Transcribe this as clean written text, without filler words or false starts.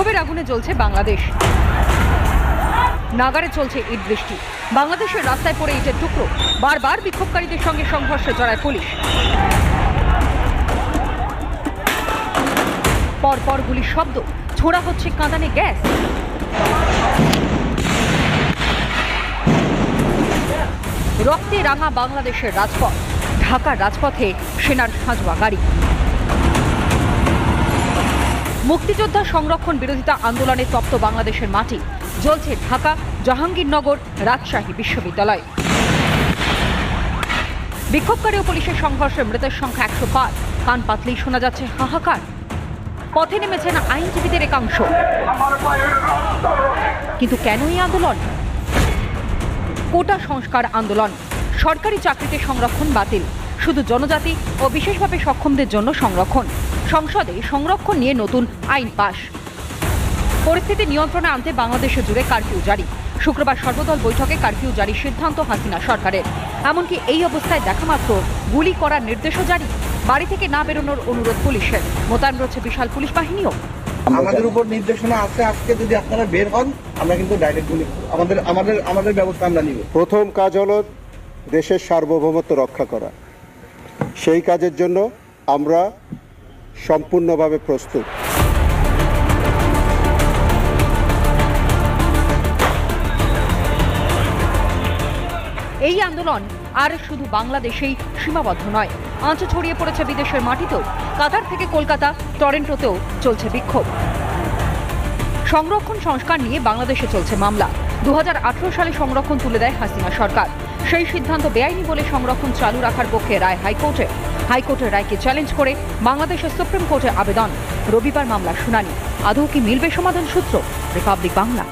বিক্ষোভের আগুনে জ্বলছে বাংলাদেশ। নাগারে চলছে ইট বৃষ্টি। বাংলাদেশের রাস্তায় পড়ে ইটের টুকরো। বারবার বিক্ষোভকারীদের সঙ্গে সংঘর্ষে জড়ায় পুলিশ। পরপর গুলির শব্দ, ছোড়া হচ্ছে কাঁদানে গ্যাস। রক্তে রাঙা বাংলাদেশের রাজপথ। ঢাকার রাজপথে সেনার সাঁজোয়া গাড়ি। মুক্তিযোদ্ধা সংরক্ষণ বিরোধিতা আন্দোলনে তপ্ত বাংলাদেশের মাটি। জ্বলছে ঢাকা, জাহাঙ্গীরনগর, রাজশাহী বিশ্ববিদ্যালয়। বিক্ষোভকারী ও পুলিশের সংঘর্ষে মৃতের সংখ্যা 100 পার। কান পাতলেই শোনা যাচ্ছে হাহাকার। পথে নেমেছেন আইনজীবীদের একাংশ। কিন্তু কেন এই আন্দোলন? কোটা সংস্কার আন্দোলন। সরকারি চাকরিতে সংরক্ষণ বাতিল, শুধু জনজাতি ও বিশেষভাবে সক্ষমদের জন্য সংরক্ষণ। সংসদে সংরক্ষণ নিয়ে নতুন আইন পাশ। পরিস্থিতি নিয়ন্ত্রণে আনতে বাংলাদেশে জুড়ে কারফিউ জারি। শুক্রবার সর্বদল বৈঠকে কারফিউ জারির সিদ্ধান্ত হাসিনা সরকারের। এমনকি এই অবস্থায় দেখামাত্র গুলি করার নির্দেশও জারি। বাড়ি থেকে না বেরোনোর অনুরোধ পুলিশের। মোতায়েন রয়েছে বিশাল পুলিশ বাহিনীও। আমাদের উপর নির্দেশনা আছে, আজকে যদি আপনারা বের হন আমরা কিন্তু ডাইরেক্ট গুলি আমাদের ব্যবস্থা আমরা নিব। প্রথম কাজ হলো দেশের সার্বভৌমত্ব রক্ষা করা। সেই কাজের জন্য আমরা সম্পূর্ণভাবে প্রস্তুত। এই আন্দোলন আর শুধু বাংলাদেশেই সীমাবদ্ধ নয়, আঁচ ছড়িয়ে পড়েছে বিদেশের মাটিতেও। কাতার থেকে কলকাতা, টরেন্টোতেও চলছে বিক্ষোভ। সংরক্ষণ সংস্কার নিয়ে বাংলাদেশে চলছে মামলা। 2018 সালে সংরক্ষণ তুলে দেয় হাসিনা সরকার। সেই সিদ্ধান্ত বেআইনি বলে সংরক্ষণ চালু রাখার পক্ষে রায় হাইকোর্টে। হাইকোর্টের রায়কে চ্যালেঞ্জ করে বাংলাদেশের সুপ্রিম কোর্টে আবেদন। রবিবার মামলার শুনানি। আদৌ কি মিলবে সমাধান সূত্র? রিপাবলিক বাংলা।